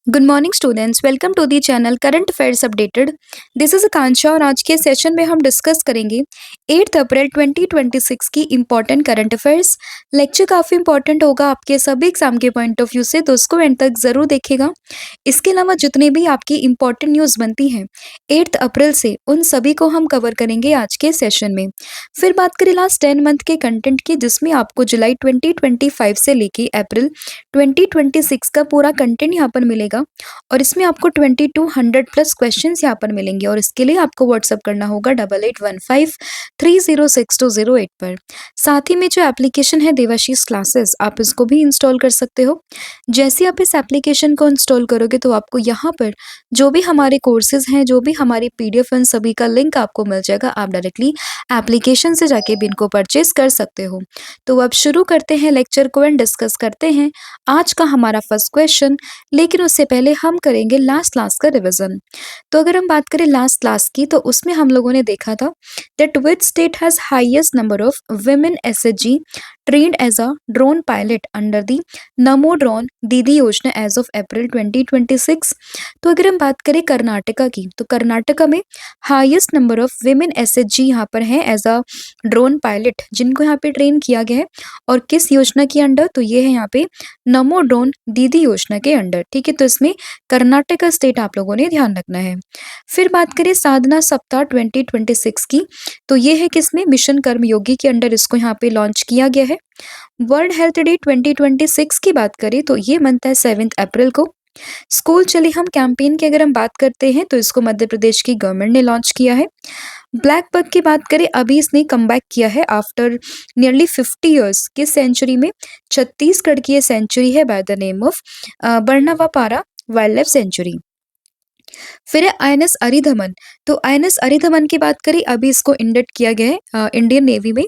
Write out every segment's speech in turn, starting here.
Good morning students, welcome to the channel current affairs updated. This is Akanksha और आज के session में हम डिस्कस करेंगे 8 अप्रैल 2026 की इम्पॉर्टेंट करंट अफेयर्स। लेक्चर काफ़ी इंपॉर्टेंट होगा आपके सभी एग्जाम के पॉइंट ऑफ व्यू से, तो उसको एंड तक ज़रूर देखेगा। इसके अलावा जितनी भी आपकी इम्पॉर्टेंट न्यूज़ बनती हैं 8 अप्रैल से, उन सभी को हम कवर करेंगे आज के सेशन में। फिर बात करें लास्ट 10 मंथ के कंटेंट की, जिसमें आपको जुलाई 2025 से लेके अप्रैल 2026 का पूरा कंटेंट यहाँ पर मिलेगा और इसमें आपको 2200 प्लस क्वेश्चंस यहाँ पर मिलेंगे और इसके लिए आपको व्हाट्सअप करना होगा 8815306208 पर। साथ ही में जो एप्लीकेशन है देवाशीष क्लासेस, आप इसको भी इंस्टॉल कर सकते हो। जैसे आप इस एप्लीकेशन को इंस्टॉल करोगे तो आपको यहाँ पर जो भी हमारे कोर्सेज हैं, जो भी हमारी पीडीएफ इन सभी का लिंक आपको मिल जाएगा। आप डायरेक्टली एप्लीकेशन से जाके भी इनको परचेज कर सकते हो। तो अब शुरू करते हैं लेक्चर को एंड डिस्कस करते हैं आज का हमारा फर्स्ट क्वेश्चन। लेकिन उससे पहले हम करेंगे लास्ट क्लास का रिवीजन। तो अगर हम बात करें लास्ट क्लास की, तो उसमें हम लोगों ने देखा था that which state has highest number of women SHG trained as a drone pilot under the Namo drone दीदी योजना एज ऑफ अप्रैल 2026। तो अगर हम बात करें कर्नाटका की, तो कर्नाटका में highest number of women SHG यहाँ पर है एज अ ड्रोन पायलट, जिनको यहाँ पे ट्रेन किया गया है। और किस योजना के अंडर? तो ये है यहाँ पे नमो ड्रोन दीदी योजना के अंडर। ठीक है, तो इसमें कर्नाटक स्टेट आप लोगों ने ध्यान रखना है। फिर बात करें साधना सप्ताह 2026 की, तो ये है किसमें? मिशन कर्मयोगी के अंडर इसको यहाँ पे लॉन्च किया गया है। वर्ल्ड हेल्थ डे 2026 की बात करें तो ये मनता है 7 अप्रैल को। स्कूल चले हम कैंपेन की अगर हम बात करते हैं तो इसको मध्य प्रदेश की गवर्नमेंट ने लॉन्च किया है। ब्लैक बक की बात करें, अभी इसने कमबैक किया है आफ्टर नियरली 50 ईयर्स। किस सेंचुरी में? छत्तीसगढ़ की ये सेंचुरी है by the name of Barnawapara wildlife sanctuary. फिर है आईएनएस अरिधमन। तो आईएनएस अरिधमन की बात करें, अभी इसको इंडक्ट किया गया है इंडियन नेवी में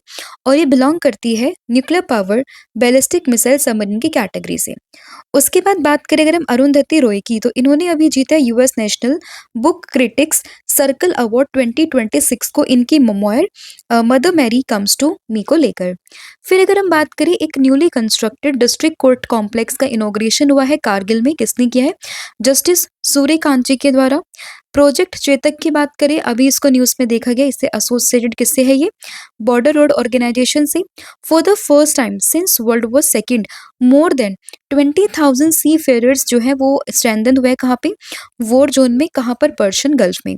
और ये बिलोंग करती है nuclear power ballistic missile submarine की कैटेगरी से। उसके बाद बात करें अगर हम अरुंधति रॉय की, तो इन्होंने अभी जीता है US National Book Critics Circle Award 2026 को इनकी memoir Mother Mary Comes to Me को लेकर। फिर अगर हम बात करें, एक newly constructed district court complex का इनॉग्रेशन हुआ है कारगिल में। किसने किया है? जस्टिस सूर्यकांत जी के द्वारा। प्रोजेक्ट चेतक की बात करें, अभी इसको न्यूज में देखा गया, इससे एसोसिएटेड किससे है? ये बॉर्डर रोड ऑर्गेनाइजेशन से। For the first time since world war second more than 20,000 सी फेयरर्स जो है वो स्ट्रेंथन हुए कहाँ पे? वॉर जोन में। कहाँ पर? पर्शियन गल्फ में।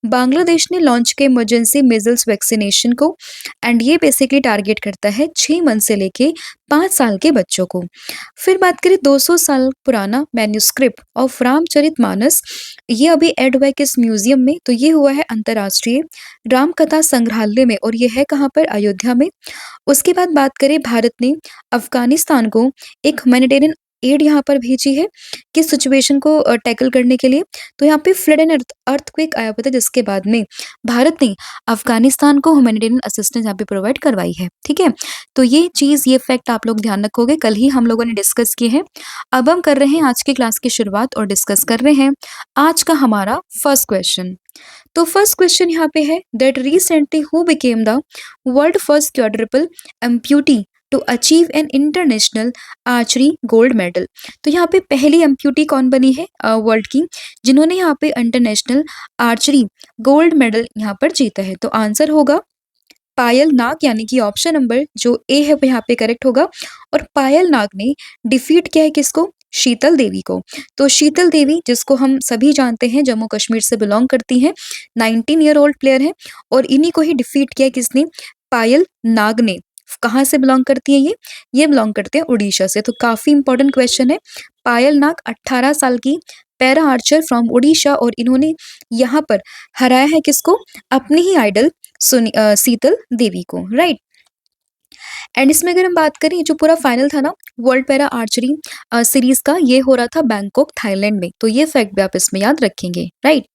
बांग्लादेश ने लॉन्च किया इमरजेंसी मेजल्स वैक्सीनेशन को एंड ये बेसिकली टारगेट करता है 6 मंथ से लेके 5 साल के बच्चों को। फिर बात करें 200 साल पुराना मैन्यूस्क्रिप्ट ऑफ रामचरितमानस, ये अभी ऐड हुआ है किस म्यूजियम में? तो ये हुआ है अंतर्राष्ट्रीय राम कथा संग्रहालय में और ये है कहाँ पर? अयोध्या में। उसके बाद बात करें, भारत ने अफगानिस्तान को एक ह्यूमैनिटेरियन एड यहाँ पर भेजी है किस सिचुएशन को टैकल करने के लिए? तो यहाँ पे फ्लड एंड अर्थक्वेक आया हुआ था, जिसके बाद में भारत ने अफगानिस्तान को ह्यूमैनिटेरियन असिस्टेंस यहाँ पे प्रोवाइड करवाई है। ठीक है, तो ये चीज़, ये फैक्ट आप लोग ध्यान रखोगे, कल ही हम लोगों ने डिस्कस किए हैं। अब हम कर रहे हैं आज की क्लास की शुरुआत और डिस्कस कर रहे हैं आज का हमारा फर्स्ट क्वेश्चन। तो फर्स्ट क्वेश्चन यहाँ पे है that recently who became the world first quadruple amputee to achieve an international archery gold medal. तो यहाँ पे पहली एम्प्यूटी कौन बनी है वर्ल्ड की, जिन्होंने यहाँ पे इंटरनेशनल आर्चरी गोल्ड मेडल यहाँ पर जीता है? तो आंसर होगा पायल नाग, यानी कि ऑप्शन नंबर जो ए है वो यहाँ पे करेक्ट होगा। और पायल नाग ने डिफीट किया है किसको? शीतल देवी को। तो शीतल देवी, जिसको हम सभी जानते हैं जम्मू कश्मीर से बिलोंग करती हैं, 19 ईयर ओल्ड प्लेयर है और इन्हीं को ही डिफीट किया किसने? पायल नाग ने। कहाँ से बिलोंग करती है ये बिलोंग करते हैं उड़ीसा से। तो काफी इंपॉर्टेंट क्वेश्चन है। पायल नाग 18 साल की पैरा आर्चर फ्रॉम उड़ीसा और इन्होंने यहाँ पर हराया है किसको? अपनी ही आइडल शीतल देवी को, राइट। एंड इसमें अगर हम बात करें, जो पूरा फाइनल था ना वर्ल्ड पैरा आर्चरी सीरीज का, ये हो रहा था बैंकॉक थाईलैंड में। तो ये फैक्ट भी आप इसमें याद रखेंगे, राइट।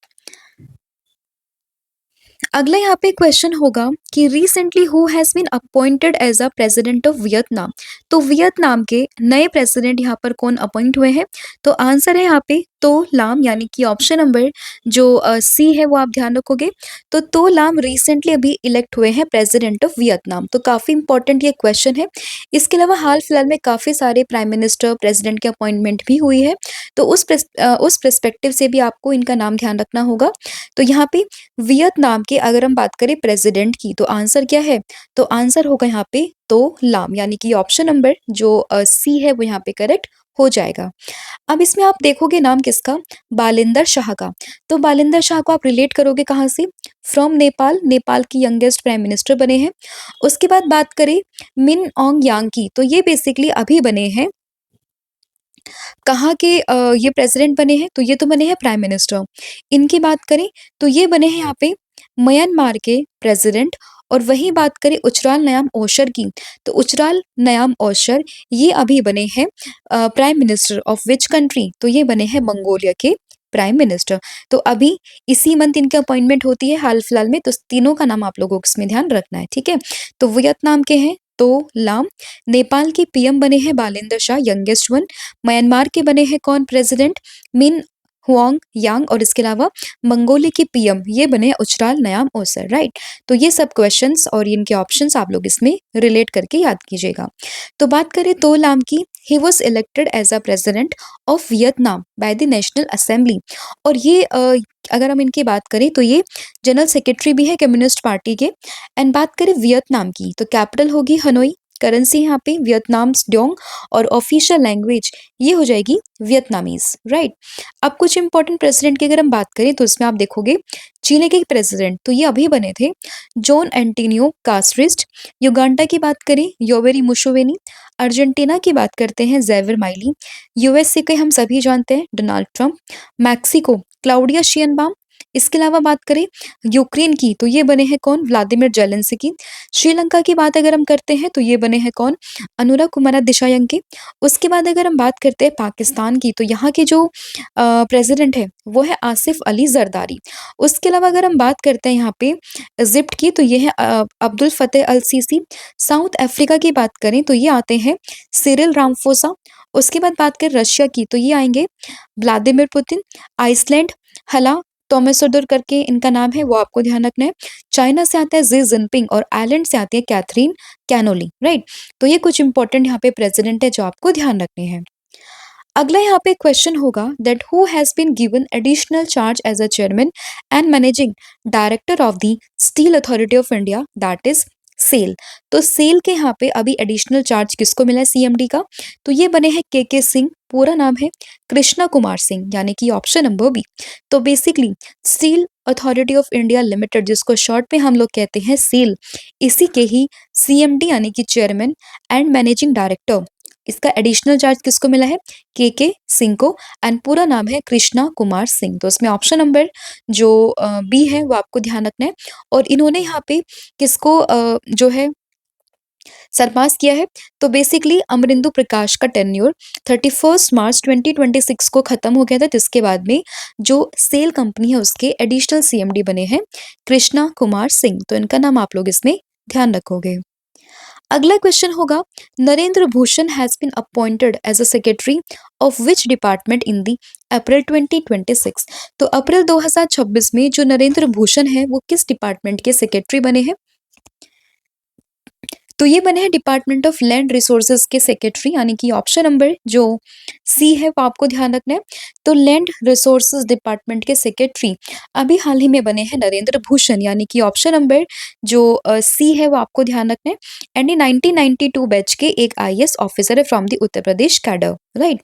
अगला यहाँ पे क्वेश्चन होगा कि recently who has been appointed as a president of Vietnam. तो वियतनाम के नए प्रेसिडेंट यहाँ पर कौन अपॉइंट हुए हैं? तो आंसर है यहाँ पे तो लाम यानी कि ऑप्शन नंबर जो सी है वो आप ध्यान रखोगे। तो लाम रिसेंटली अभी इलेक्ट हुए हैं प्रेसिडेंट ऑफ वियतनाम, तो काफ़ी इंपॉर्टेंट ये क्वेश्चन है। इसके अलावा हाल-फिलहाल में काफ़ी सारे प्राइम मिनिस्टर, प्रेसिडेंट की अपॉइंटमेंट भी हुई है, तो उस पर्सपेक्टिव से भी आपको इनका नाम ध्यान रखना होगा। तो यहाँ पे वियतनाम के अगर हम बात करें प्रेसिडेंट की, तो आंसर क्या है? तो आंसर होगा यहाँ पे तो लाम, यानी कि ऑप्शन नंबर जो सी है वो यहाँ पे करेक्ट हो जाएगा। अब इसमें आप देखोगे नाम किसका? बालिंदर शाह का। तो बालिंदर शाह को आप रिलेट करोगे कहाँ से? फ्रॉम नेपाल, नेपाल की यंगेस्ट प्राइम मिनिस्टर बने हैं। उसके बाद बात करें मिन ऑन्ग यांग की, तो ये बेसिकली अभी बने हैं कहाँ के ये प्रेसिडेंट बने हैं? तो ये तो बने हैं प्राइम मिनिस्टर। इनकी बात करें तो ये बने हैं यहाँ पे म्यांमार के प्रेसिडेंट। और वहीं बात करें उचराल नयाम ओशर की, तो उचराल नयाम ओशर ये अभी बने हैं prime minister of which country? तो ये बने हैं मंगोलिया के प्राइम मिनिस्टर। तो अभी इसी मंथ इनकी अपॉइंटमेंट होती है हाल फिलहाल में, तो तीनों का नाम आप लोगों को इसमें ध्यान रखना है, ठीक है? तो वियतनाम के हैं तो लाम, नेपाल के पीएम बने हैं बालिंदर शाह यंगेस्ट वन, म्यांमार के बने हैं कौन प्रेसिडेंट? मिन हुआंग यांग, और इसके अलावा मंगोलिया के पीएम ये बने हैं उचराल नयाम ओसर, राइट? तो ये सब क्वेश्चंस और इनके ऑप्शंस आप लोग इसमें रिलेट करके याद कीजिएगा। तो बात करें तो लाम की, he was elected as a president of Vietnam by the National Assembly. और ये अगर हम इनकी बात करें तो ये जनरल सेक्रेटरी भी है कम्युनिस्ट पार्टी के। एंड बात करें वियतनाम की, तो कैपिटल होगी हनोई, करेंसी यहाँ पे वियतनाम्स डोंग, और ऑफिशियल लैंग्वेज ये हो जाएगी वियतनामीज, राइट? अब कुछ इंपॉर्टेंट प्रेसिडेंट की अगर हम बात करें तो इसमें आप देखोगे चिली के प्रेसिडेंट तो ये अभी बने थे जॉन एंटोनियो कास्ट्रिस्ट। युगांडा की बात करें योवेरी मुशोवेनी। अर्जेंटीना की बात करते हैं ज़ेवियर माइली। यूएसए के हम सभी जानते हैं Donald Trump. Mexico Claudia Sheinbaum. इसके अलावा बात करें यूक्रेन की, तो ये बने हैं कौन? Vladimir Zelensky. श्रीलंका की बात अगर हम करते हैं तो ये बने हैं कौन? अनुराग कुमार दिशायंके। उसके बाद अगर हम बात करते हैं पाकिस्तान की, तो यहाँ के जो प्रेसिडेंट है वो है आसिफ अली जरदारी। उसके अलावा अगर हम बात करते हैं यहाँ पे इजिप्ट की, तो ये है अब्दुल फतेह अल सीसी। साउथ अफ्रीका की बात करें तो ये आते हैं सिरिल रामफोसा। उसके बाद बात करें रशिया की, तो ये आएंगे व्लादिमीर पुतिन। आइसलैंड हला टोमेसोडोर करके इनका नाम है, वो आपको ध्यान रखना है। चाइना से आता है जी जिनपिंग, और आयरलैंड से आती है कैथरीन कैनोली, राइट? तो ये कुछ इंपॉर्टेंट यहाँ पे प्रेसिडेंट है जो आपको ध्यान रखने हैं। अगला यहाँ पे क्वेश्चन होगा that who has been given additional charge as a chairman and managing director of the Steel Authority of India, that is SAIL. तो सेल के यहाँ पे अभी एडिशनल चार्ज किसको मिला है सीएमडी का? तो ये बने हैं के सिंह। पूरा नाम है कृष्णा कुमार सिंह, यानी कि ऑप्शन नंबर बी। तो basically steel Authority of India limited, जिसको शॉर्ट में हम लोग कहते हैं सेल, इसी के ही सीएमडी यानी कि चेयरमैन एंड मैनेजिंग डायरेक्टर, इसका एडिशनल चार्ज किसको मिला है? के सिंह को। एंड पूरा नाम है कृष्णा कुमार सिंह। तो इसमें ऑप्शन नंबर जो बी है वो आपको ध्यान रखना है। और इन्होंने यहाँ पे किसको जो है सरपास किया है? तो बेसिकली अमरिंदु प्रकाश का टेन्योर 31 मार्च 2026 को खत्म हो गया था, जिसके बाद में जो सेल कंपनी है उसके एडिशनल सीएमडी बने हैं कृष्णा कुमार सिंह। तो इनका नाम आप लोग इसमें ध्यान रखोगे। अगला क्वेश्चन होगा Narendra Bhushan has been appointed as a secretary of which department in the April 2026। तो अप्रैल 2026 में जो नरेंद्र भूषण है वो किस डिपार्टमेंट के सेक्रेटरी बने हैं? तो ये बने हैं डिपार्टमेंट ऑफ लैंड रिसोर्सेज के सेक्रेटरी, यानी कि ऑप्शन नंबर जो सी है वो आपको ध्यान रखना है। तो लैंड रिसोर्सेज डिपार्टमेंट के सेक्रेटरी अभी हाल ही में बने हैं नरेंद्र भूषण, यानी कि ऑप्शन नंबर जो सी है वो आपको ध्यान रखना है। एंड ये 1992 बैच के एक आईएएस ऑफिसर है from the Uttar Pradesh cadre, right?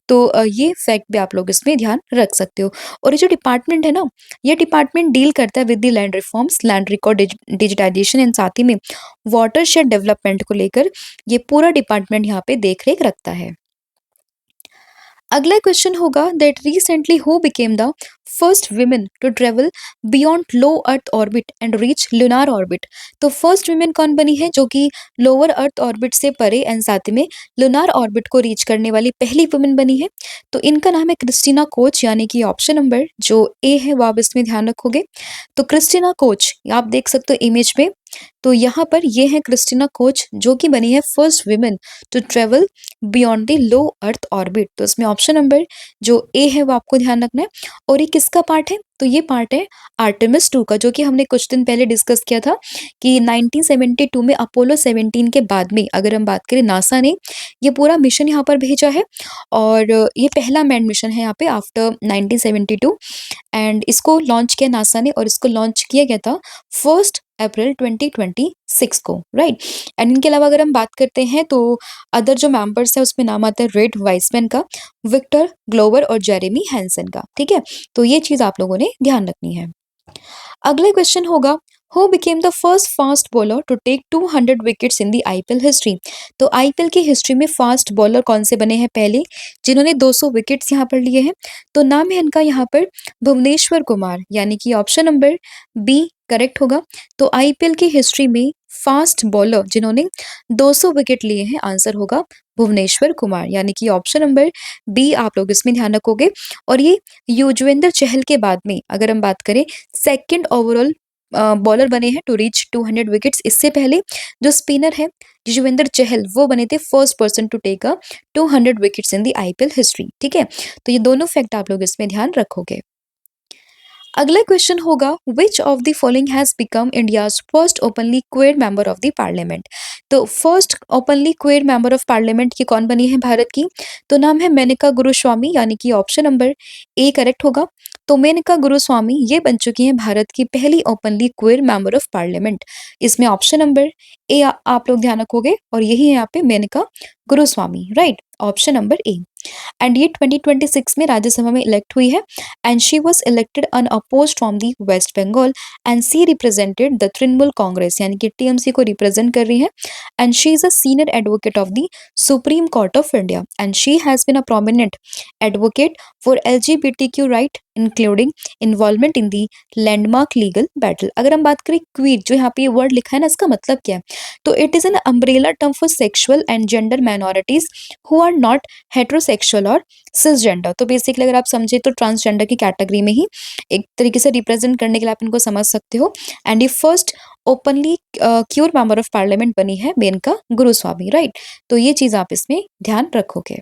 तो ये फैक्ट भी आप लोग इसमें ध्यान रख सकते हो। और ये जो डिपार्टमेंट है ना, ये डिपार्टमेंट डील करता है with the land reforms, land record digitisation and साथ ही में वाटरशेड डेवलपमेंट को लेकर ये पूरा डिपार्टमेंट यहाँ पे देख रेख रखता है। अगला क्वेश्चन होगा that recently who became the first women to travel beyond low earth orbit and reach lunar orbit. तो फर्स्ट विमेन कौन बनी है जो कि लोअर अर्थ ऑर्बिट से परे एंड साथ में लूनार ऑर्बिट को रीच करने वाली पहली वुमेन बनी है? तो इनका नाम है क्रिस्टीना कोच, यानी कि ऑप्शन नंबर जो ए है वो आप इसमें ध्यान रखोगे। तो क्रिस्टीना कोच आप देख सकते हो इमेज में, तो यहाँ पर ये है क्रिस्टीना कोच जो कि बनी है first women to travel beyond the low earth orbit. तो इसमें ऑप्शन नंबर जो ए है वो आपको ध्यान रखना है। और ये किसका पार्ट है? तो ये पार्ट है आर्टेमिस 2 का, जो कि हमने कुछ दिन पहले डिस्कस किया था कि 1972 में अपोलो 17 के बाद में अगर हम बात करें नासा ने ये पूरा मिशन यहाँ पर भेजा है और ये पहला मैन्ड मिशन है यहाँ पे आफ्टर 1972 एंड इसको लॉन्च किया नासा ने और इसको लॉन्च किया गया था 1 अप्रैल 2026 को, राइट। एंड इनके अलावा अगर हम बात करते हैं तो अदर जो मेंबर्स है उसमें नाम आता है रेड वाइसमैन का, विक्टर ग्लोवर और जेरेमी हैंसन का, ठीक है। तो ये चीज आप लोगों ने ध्यान रखनी है। अगला क्वेश्चन होगा who became the first fast bowler to take 200 wickets in the IPL history. तो आईपीएल की हिस्ट्री में फास्ट बॉलर कौन से बने हैं पहले जिन्होंने 200 विकेट्स यहाँ पर लिए हैं? तो नाम है इनका यहाँ पर भुवनेश्वर कुमार, यानी कि ऑप्शन नंबर बी करेक्ट होगा। तो आईपीएल की हिस्ट्री में फास्ट बॉलर जिन्होंने 200 विकेट लिए हैं आंसर होगा भुवनेश्वर कुमार, यानी कि ऑप्शन नंबर बी आप लोग इसमें ध्यान रखोगे। और ये युजवेंद्र चहल के बाद में अगर हम बात करें सेकंड ओवरऑल बॉलर बने हैं टू रीच 200 विकेट्स। इससे पहले जो स्पिनर है युजवेंद्र चहल वो बने थे first person to take a 200 wickets in the IPL history, ठीक है। तो ये दोनों फैक्ट आप लोग इसमें ध्यान रखोगे। अगला क्वेश्चन होगा which of the following has become India's first openly queer member of the parliament. तो first openly queer member of parliament की कौन बनी है भारत की? तो नाम है मेनका गुरुस्वामी, यानी कि ऑप्शन नंबर ए करेक्ट होगा। तो मेनका गुरुस्वामी ये बन चुकी हैं भारत की पहली openly queer member of parliament. इसमें ऑप्शन नंबर ए आप लोग ध्यान रखोगे और यही है यहाँ पे Menaka Guruswamy, right, option number A. And ये 2026 में राज्यसभा में इलेक्ट हुई है and she was elected unopposed from the West Bengal and she represented the Trinamool Congress, यानी कि टीएमसी को रिप्रेजेंट कर रही है। And she is a senior advocate of the Supreme court of India and she has been a prominent advocate for LGBTQ right including involvement in the landmark legal battle. अगर हम बात करें queer, जो यहाँ पे ये वर्ड लिखा है ना, इसका मतलब क्या है? तो it is an umbrella term for sexual and gender minorities who are not heterosexual और सिसजेंडर। तो बेसिकली अगर आप समझे तो ट्रांसजेंडर की कैटेगरी में ही एक तरीके से रिप्रेजेंट करने के लिए आप इनको समझ सकते हो। एंड ये first openly cure member of parliament बनी है मेनका गुरुस्वामी, राइट। तो ये चीज आप इसमें ध्यान रखोगे।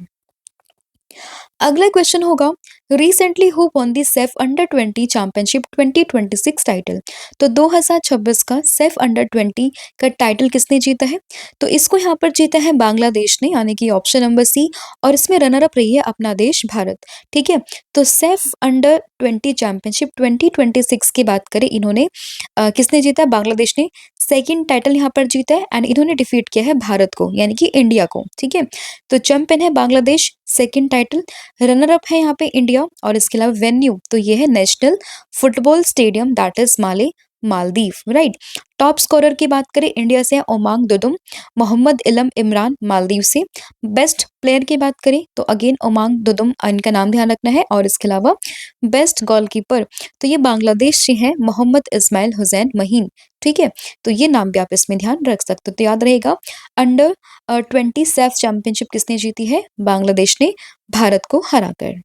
अगला क्वेश्चन होगा recently who won the safe under 20 championship 2026 title. तो 2026 का सेफ अंडर 20 का टाइटल किसने जीता है? तो इसको यहाँ पर जीता है बांग्लादेश ने, यानी कि ऑप्शन नंबर सी। और इसमें रनर अप रही है अपना देश भारत, ठीक है। तो सेफ अंडर 20 चैंपियनशिप 2026 की बात करें इन्होंने किसने जीता? बांग्लादेश ने सेकेंड टाइटल यहाँ पर जीता है एंड इन्होंने डिफीट किया है भारत को, यानी कि इंडिया को, ठीक है। तो चैंपियन है Bangladesh, second title, runner up है यहाँ पे इंडिया। और इसके अलावा वेन्यू तो ये है national football stadium that is Maldives, right. Top scorer की बात करें इंडिया से ओमांग दुदुम, मोहम्मद इलम इमरान मालदीव से। बेस्ट प्लेयर की बात करें तो अगेन ओमांग दुदुम, इनका नाम ध्यान रखना है। और इसके अलावा बेस्ट गोलकीपर तो ये बांग्लादेश से है मोहम्मद इस्माइल हुसैन महीन, ठीक है। तो ये नाम भी आप इसमें ध्यान रख सकते हो। तो याद रहेगा अंडर 20 सेफ चैंपियनशिप किसने जीती है? बांग्लादेश ने भारत को हराकर।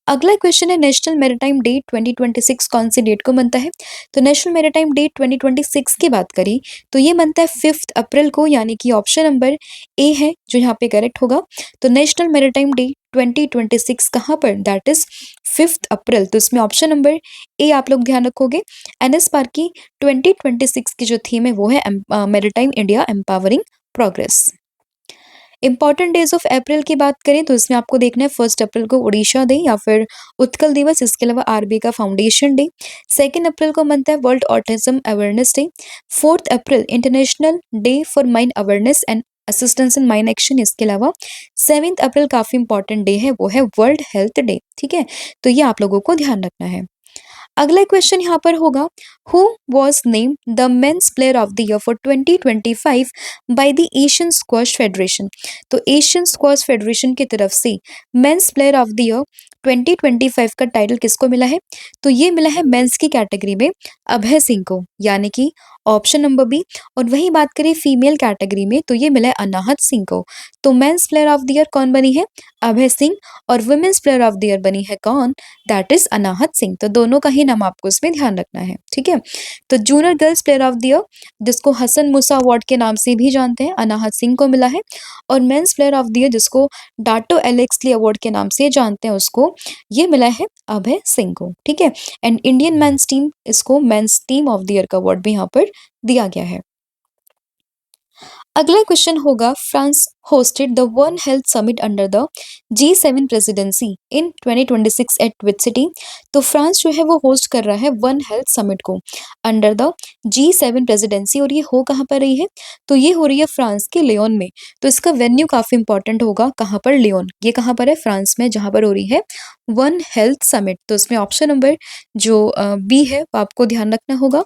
अगला क्वेश्चन है नेशनल मैरीटाइम डे 2026 कौन सी डेट को बनता है? तो नेशनल मैरीटाइम डे 2026 की बात करें तो ये बनता है 5 अप्रैल को, यानी कि ऑप्शन नंबर ए है जो यहाँ पे करेक्ट होगा। तो नेशनल मैरीटाइम डे 2026 कहाँ पर? दैट इज 5 अप्रैल। तो इसमें ऑप्शन नंबर ए आप लोग ध्यान रखोगे। एनएस पार्क की 2026 की जो थीम है वो है maritime India empowering progress. Important days of April की बात करें तो इसमें आपको देखना है 1 अप्रैल को उड़ीसा डे या फिर उत्कल दिवस, इसके अलावा आरबीआई का फाउंडेशन डे। 2 अप्रैल को बनता है world autism awareness day. 4 April international day for mine awareness and assistance in mine action. इसके अलावा 7 अप्रैल काफी इंपॉर्टेंट डे है, वो है वर्ल्ड हेल्थ डे, ठीक है। तो ये आप लोगों को ध्यान रखना है। अगला क्वेश्चन यहाँ पर होगा who was name the mains player of the year for 2025 by the Asian squash federation. तो एशियन स्क्वॉश फेडरेशन की तरफ से mains player of the year 2025 का टाइटल किसको मिला है? तो ये मिला है मेंस की कैटेगरी में अभय सिंह को, यानी कि ऑप्शन नंबर बी। और वही बात करें फीमेल कैटेगरी में तो ये मिला है अनाहत सिंह को। तो men's player of the year कौन बनी है? अभय सिंह। और women's player of the year बनी है कौन? That is Anahat Singh. तो दोनों का ही नाम आपको इसमें ध्यान रखना है, ठीक है। तो junior girls player of the year जिसको हसन मूसा अवार्ड के नाम से भी जानते हैं, अनाहत सिंह को मिला है। और mains player of the year जिसको डाटो एलेक्सली अवार्ड के नाम से जानते हैं उसको ये मिला है अभय सिंह को, ठीक है। एंड इंडियन मेंस टीम इसको men's team of the year का अवार्ड भी यहाँ पर दिया गया है। अगला क्वेश्चन होगा France hosted the one health summit under the G7 presidency in 2026 eight which city. तो फ्रांस जो है वो होस्ट कर रहा है वन हेल्थ समिट को अंडर द G7 प्रेसिडेंसी। और ये हो कहाँ पर रही है? तो ये हो रही है फ्रांस के लियोन में। तो इसका वेन्यू काफी इंपॉर्टेंट होगा, कहाँ पर? लियोन। ये कहाँ पर है? फ्रांस में, जहाँ पर हो रही है वन हेल्थ समिट। तो इसमें ऑप्शन नंबर जो बी है वो आपको ध्यान रखना होगा।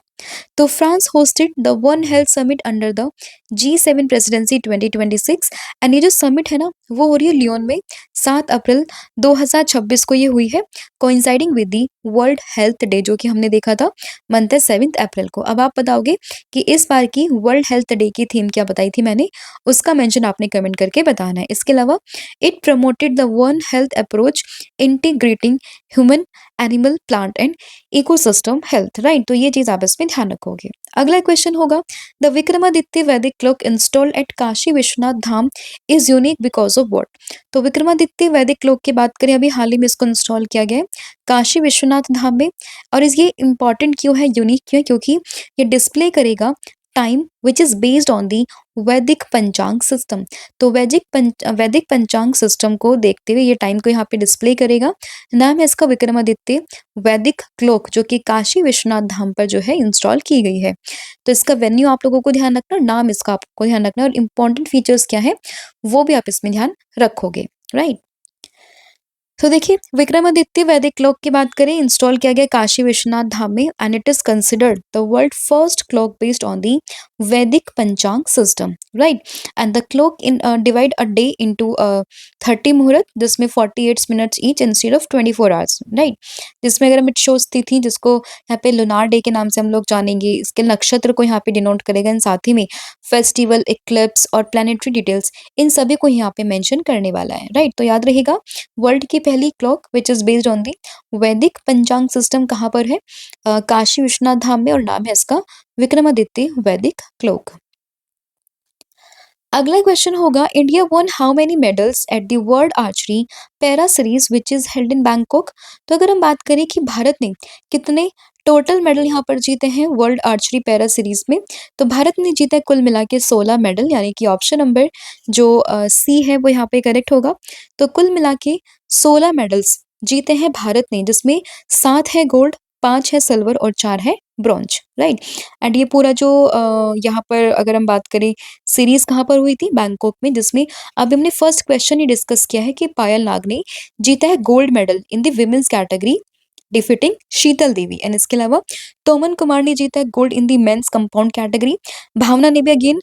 तो France hosted the one health summit under the G7 presidency 2026। And ये जो समिट है ना वो हो रही है लियोन में 7 अप्रैल 2026 को ये हुई है, coinciding with the world health day जो कि हमने देखा था मंथ है 7 अप्रैल को। अब आप बताओगे कि इस बार की वर्ल्ड हेल्थ डे की थीम क्या बताई थी मैंने, उसका मेंशन आपने कमेंट करके बताना है। इसके अलावा it promoted the one health approach integrating human animal plant and ecosystem health, right. तो ये चीज आप इसमें ध्यान रखोगे। अगला क्वेश्चन होगा द विक्रमादित्य वैदिक clock installed eight Kashi Vishwanath Dham is unique because of what. तो विक्रमादित्य वैदिक क्लॉक की बात करें, अभी हाल ही में इसको इंस्टॉल किया गया है काशी विश्वनाथ धाम में। और इस ये इंपॉर्टेंट क्यों है, यूनिक क्यों है? क्योंकि ये डिस्प्ले करेगा time which is based on the वैदिक पंचांग सिस्टम। तो वैदिक पंचांग सिस्टम को देखते हुए ये टाइम को यहाँ पे डिस्प्ले करेगा। नाम है इसका विक्रमादित्य वैदिक क्लॉक, जो कि काशी विश्वनाथ धाम पर जो है इंस्टॉल की गई है। तो इसका वेन्यू आप लोगों को ध्यान रखना, नाम इसका आपको ध्यान रखना, और इंपॉर्टेंट फीचर्स क्या है वो भी आप इसमें ध्यान रखोगे, राइट। तो देखिए विक्रमादित्य वैदिक क्लॉक की बात करें, इंस्टॉल किया गया काशी विश्वनाथ धाम में and it is considered the world first clock based on the वैदिक पंचांग system, right. And the clock in divide a day into 30 मुहूर्त जिसमें 48 minutes each instead of 24 hours, right. जिसमें अगर हम इट शोज तिथि जिसको यहाँ पे लुनार डे के नाम से हम लोग जानेंगे, इसके नक्षत्र को यहाँ पे डिनोट करेगा, इन साथ ही में फेस्टिवल, इक्लिप्स और प्लानिटरी डिटेल्स इन सभी को यहाँ पे मेंशन करने वाला है, राइट। तो याद रहेगा वर्ल्ड की पहली clock which is based on the वैदिक पंचांग सिस्टम कहाँ पर है? काशी विश्वनाथ धाम में, और नाम है इसका विक्रमादित्य वैदिक क्लॉक। अगला क्वेश्चन होगा India one how many medals at the world archery para series which is held in Bangkok. तो अगर हम बात करें कि भारत ने कितने टोटल मेडल यहाँ पर जीते हैं वर्ल्ड आर्चरी पैरा सीरीज में, तो भारत ने जीता है कुल मिला के 16 मेडल, यानी कि ऑप्शन नंबर जो सी है वो यहाँ पे करेक्ट होगा। तो कुल मिला के 16 मेडल्स जीते हैं भारत ने, जिसमें 7 है गोल्ड, 5 है सिल्वर और 4 है ब्रॉन्ज, राइट। एंड ये पूरा जो यहाँ पर अगर हम बात करें सीरीज कहाँ पर हुई थी? बैंकॉक में, जिसमें अभी हमने फर्स्ट क्वेश्चन ही डिस्कस किया है कि पायल नाग ने जीता है gold medal in the women's category defeating Sheetal Devi. And इसके अलावा तोमन कुमार ने जीता है gold in the men's compound category. Bhavna ने भी अगेन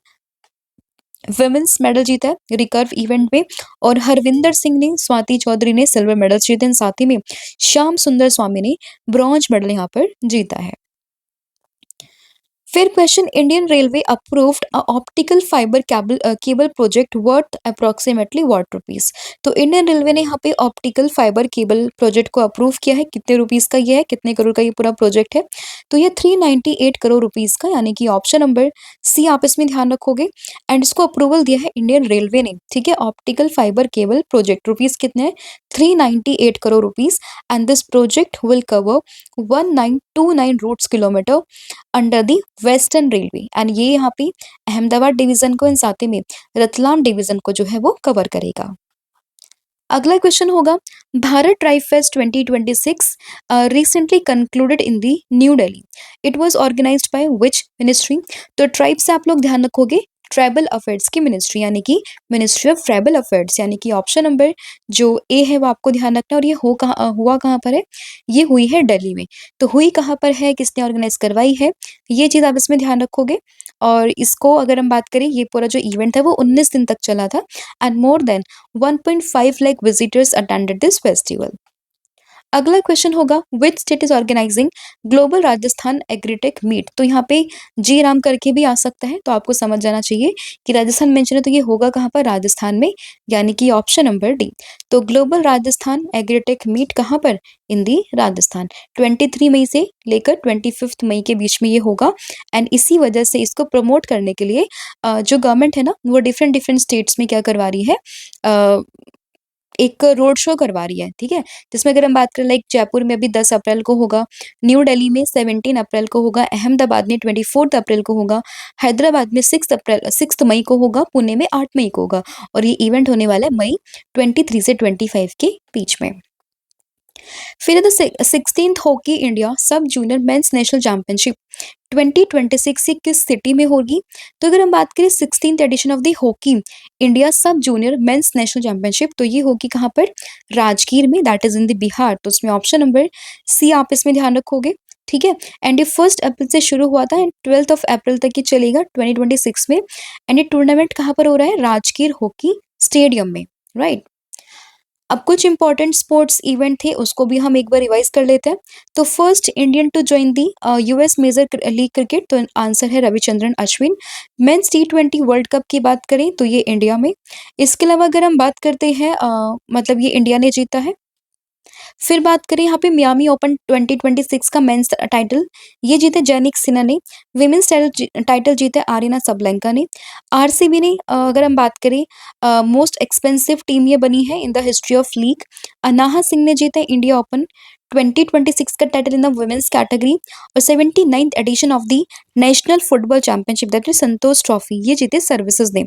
विमेन्स मेडल जीता है रिकर्व इवेंट में। और हरविंदर सिंह ने, स्वाति चौधरी ने सिल्वर मेडल जीते हैं, साथ ही में श्याम सुंदर स्वामी ने ब्रॉन्ज मेडल यहाँ पर जीता है। फिर question Indian railway approved a optical fibre cable project worth approximately what rupees. तो इंडियन रेलवे ने यहाँ पे ऑप्टिकल फाइबर केबल प्रोजेक्ट को अप्रूव किया है, कितने रुपीस का ये है, कितने करोड़ का ये पूरा प्रोजेक्ट है? तो ये 398 करोड़ रुपीस का, यानी कि ऑप्शन नंबर सी आप इसमें ध्यान रखोगे। एंड इसको अप्रूवल दिया है इंडियन रेलवे ने, ठीक है। Optical fibre cable project rupees कितने हैं? 398 crore rupees. And this project will cover 1929 routes kilometre under the Western Railway. एंड ये यहाँ पे अहमदाबाद डिवीजन को, इन साथ ही में रतलाम डिवीजन को जो है वो कवर करेगा। अगला क्वेश्चन होगा Bharat tribe fest 2026 recently concluded in the new Delhi, it was organised by which ministry. तो ट्राइब से आप लोग ध्यान रखोगे ट्राइबल अफेयर्स की मिनिस्ट्री, यानी कि मिनिस्ट्री ऑफ ट्राइबल अफेयर्स, यानी कि ऑप्शन नंबर जो ए है वो आपको ध्यान रखना है। और ये हुआ कहाँ पर है? ये हुई है दिल्ली में। तो हुई कहाँ पर है, किसने ऑर्गेनाइज करवाई है, ये चीज आप इसमें ध्यान रखोगे। और इसको अगर हम बात करें, ये पूरा जो इवेंट है वो 19 दिन तक चला था and more than 1.5 lakh visitors attended this festival. अगला क्वेश्चन होगा which state is organising global Rajasthan agritech meet. तो यहाँ पे जी राम करके भी आ सकता है, तो आपको समझ जाना चाहिए कि राजस्थान मेंशन है तो ये होगा कहाँ पर, राजस्थान में, यानी कि ऑप्शन नंबर डी। तो ग्लोबल राजस्थान एग्रीटेक मीट कहाँ पर, इन दी राजस्थान, 23 मई से लेकर 25 मई के बीच में ये होगा। एंड इसी वजह से इसको प्रमोट करने के लिए जो गवर्नमेंट है ना, वो डिफरेंट डिफरेंट स्टेट्स में क्या करवा रही है, एक रोड शो करवा रही है, ठीक है। जिसमें अगर हम बात करें लाइक जयपुर में अभी 10 अप्रैल को होगा, न्यू दिल्ली में 17 अप्रैल को होगा, अहमदाबाद में 24 अप्रैल को होगा, हैदराबाद में 6 मई को होगा, पुणे में 8 मई को होगा। और ये इवेंट होने वाला है मई 23 से 25 के बीच में। फिर the 16th hockey India sub junior men's national championship 2026 ये किस सिटी में होगी। तो अगर हम बात करें 16th edition of the Hockey India sub junior men's national championship, तो ये होगी कहाँ पर, राजगीर में, that is in the Bihar. तो उसमें ऑप्शन नंबर सी आप इसमें ध्यान रखोगे, ठीक है। एंड ये 1 अप्रैल से शुरू हुआ था एंड 12 अप्रैल तक ये चलेगा 2026 में। एंड ये टूर्नामेंट कहाँ पर हो रहा है, राजगीर हॉकी स्टेडियम में, राइट। अब कुछ इंपॉर्टेंट स्पोर्ट्स इवेंट थे, उसको भी हम एक बार रिवाइज कर लेते हैं। तो first Indian to join the US major league cricket, तो आंसर है Ravichandran Ashwin. Men's T20 world cup की बात करें तो ये इंडिया में। इसके अलावा अगर हम बात करते हैं मतलब ये इंडिया ने जीता है। फिर बात करें यहाँ पे मियामी ओपन 2026 का मेंस टाइटल, ये जीते जैनिक सिन्हा ने। विमेंस टाइटल जीते आरीना सबलेंका ने। आरसीबी ने अगर हम बात करें मोस्ट एक्सपेंसिव टीम ये बनी है in the history of league. Anaha Singh ने जीते इंडिया ओपन 2026 का title in the women's category. और 79th edition of the national football championship that is Santosh trophy, ये जीते सर्विसेज ने।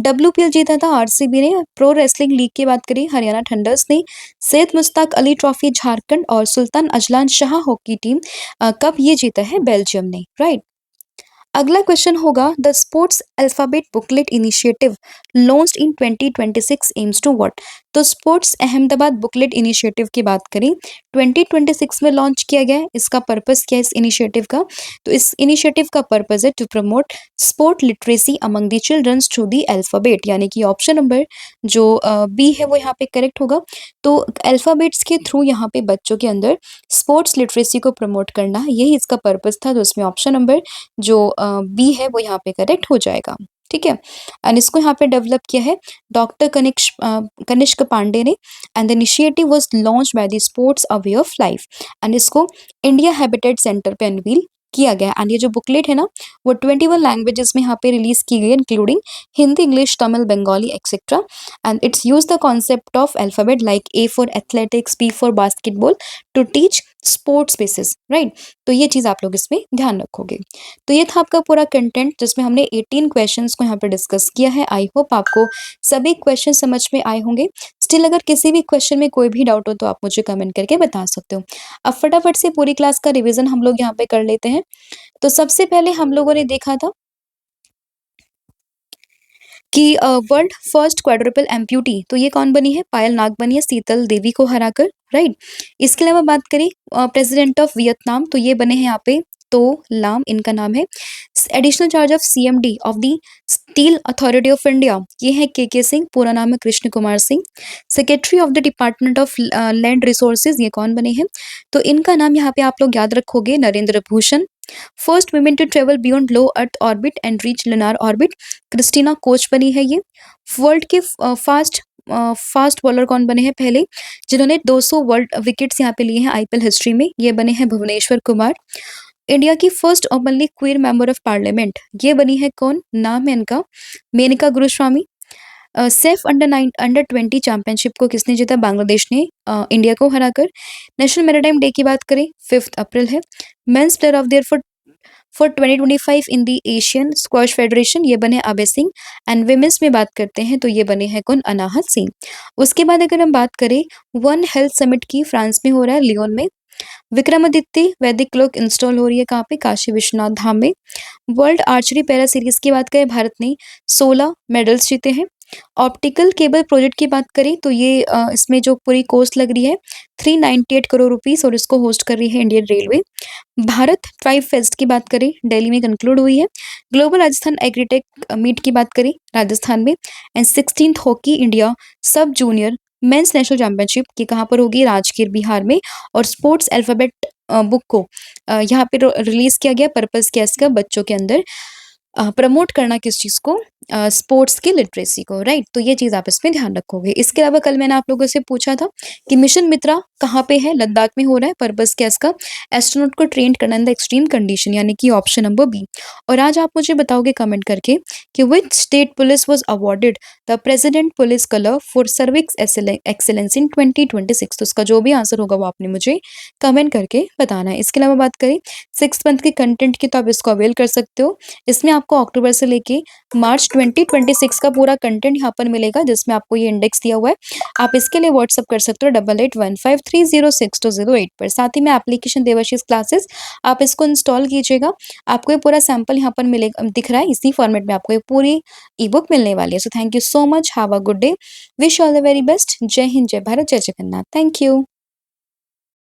WPL जीता था आरसीबी ने। प्रो रेसलिंग लीग की बात करें हरियाणा थंडर्स ने। सैयद मुश्ताक अली ट्रॉफी झारखंड और Sultan Azlan Shah hockey team cup ये जीता है बेल्जियम ने, राइट। अगला क्वेश्चन होगा the sports alphabet booklet initiative launched in 2026 aims to what. तो स्पोर्ट्स अहमदाबाद बुकलेट इनिशिएटिव की बात करें 2026 में लॉन्च किया गया है। इसका पर्पस क्या है इस इनिशिएटिव का, तो इस इनिशिएटिव का पर्पस है to promote sport literacy among the childrens through the alphabet, यानी कि ऑप्शन नंबर जो बी है वो यहाँ पे करेक्ट होगा। तो अल्फाबेट्स के थ्रू यहाँ पे बच्चों के अंदर स्पोर्ट्स लिटरेसी को प्रमोट करना, यही इसका पर्पस था। तो उसमें ऑप्शन नंबर जो बी है वो यहाँ पे करेक्ट हो जाएगा, ठीक है। एंड इसको यहाँ पे डेवलप किया है डॉक्टर कनिष्क पांडे ने। And the initiative was launch by the sports a way of life. And इसको इंडिया हैबिटेट सेंटर पे अनवील किया गया। एंड ये जो बुकलेट है ना वो 21 लैंग्वेजेस में यहाँ पे रिलीज की गई, including Hindi, English, Tamil, Bengali etcetera. And its use the concept of alphabet like A for athletics, B for basketball to teach sports basis, right. तो ये चीज आप लोग इसमें ध्यान रखोगे। तो ये था आपका पूरा कंटेंट जिसमें हमने 18 क्वेश्चंस को यहाँ पे डिस्कस किया है। आई होप आपको सभी क्वेश्चन समझ में आए होंगे। स्टिल अगर किसी भी क्वेश्चन में कोई भी डाउट हो तो आप मुझे कमेंट करके बता सकते हो। अब फटाफट से पूरी क्लास का रिवीजन हम लोग यहाँ पे कर लेते हैं। तो सबसे पहले हम लोगों ने देखा था कि वर्ल्ड फर्स्ट क्वाड्रुपल एम्प्यूटी, तो ये कौन बनी है, पायल नाग बनी है शीतल देवी को हराकर, राइट। इसके अलावा बात करें प्रेसिडेंट ऑफ वियतनाम, तो ये बने हैं यहाँ पे तो लाम इनका नाम है। Additional charge of CMD of the Steel Authority of India, ये है के सिंह, पूरा नाम है Krishna Kumar Singh. Secretary of the department of land resources, ये कौन बने हैं, तो इनका नाम यहाँ पे आप लोग याद रखोगे Narendra Bhushan. First women to travel beyond low earth orbit and reach lunar orbit, Christina Koch बनी है ये। वर्ल्ड के फास्ट बॉलर कौन बने हैं पहले, जिन्होंने 200 वर्ल्ड विकेट्स यहाँ पे लिए हैं IPL हिस्ट्री में, ये बने हैं भुवनेश्वर कुमार। इंडिया की first openly queer member of parliament, ये बनी है कौन, नाम है इनका Menaka Guruswamy. SAFF under 20 championship को किसने जीता, बांग्लादेश ने इंडिया को हराकर। नेशनल मैरीटाइम डे की बात करें 5 अप्रैल है। Mains player of the year for 2025 in the Asian squash federation, ये बने अभय सिंह। एंड विमेंस में बात करते हैं तो ये बने हैं कौन, अनाहत सिंह। उसके बाद अगर हम बात करें वन हेल्थ समिट की, फ्रांस में हो रहा है लियोन में। विक्रमादित्य वैदिक क्लॉक इंस्टॉल हो रही है कहाँ पे, काशी विश्वनाथ धाम में। वर्ल्ड आर्चरी पैरा सीरीज की बात करें, भारत ने 16 मेडल्स जीते हैं। ऑप्टिकल केबल प्रोजेक्ट की बात करें तो ये इसमें जो पूरी कॉस्ट लग रही है 398 करोड़ रुपीस, और इसको होस्ट कर रही है Indian railway. Bharat tribe fest की बात करें दिल्ली में कंक्लूड हुई है। ग्लोबल राजस्थान एग्रीटेक मीट की बात करें राजस्थान में। And 16th hockey India sub junior men's national championship की कहाँ पर होगी? राजगीर, बिहार में। और स्पोर्ट्स अल्फ़ाबेट बुक को यहाँ पे रिलीज़ किया गया। पर्पज़ क्या है इसका? बच्चों के अंदर प्रमोट करना किस चीज़ को? स्पोर्ट्स की लिटरेसी को, राइट? तो ये चीज़ आप इसमें ध्यान रखोगे। इसके अलावा कल मैंने आप लोगों से पूछा था कि मिशन मित्रा कहाँ पे है? लद्दाख में हो रहा है। पर्पज़ क्या है इसका? एस्ट्रोनॉट को ट्रेन करना इन द एक्सट्रीम कंडीशन, यानी कि ऑप्शन नंबर बी। और आज आप मुझे बताओगे कमेंट करके कि which state police was awarded the president police colour for service excellence in 2026। तो इसका जो भी आंसर होगा वो आपने मुझे कमेंट करके बताना है। इसके अलावा बात करें 6th मंथ के कंटेंट की, तो आप इसको अवेल कर सकते हो। इसमें आपको अक्टूबर से लेके मार्च 2026 का पूरा कंटेंट यहाँ पर मिलेगा, जिसमें आपको ये इंडेक्स दिया हुआ है। आप इसके लिए व्हाट्सअप कर सकते हो 8815306208 पर। साथ ही में एप्लीकेशन देवाशीष क्लासेस, आप इसको इंस्टॉल कीजिएगा। आपको ये पूरा सैंपल यहाँ पर मिलेगा, दिख रहा है इसी फॉर्मेट में आपको ये पूरी ई बुक मिलने वाली है। So thank you so much, have a good day, wish all the very best. जय हिंद, जय भारत, जय जगन्नाथ। Thank you.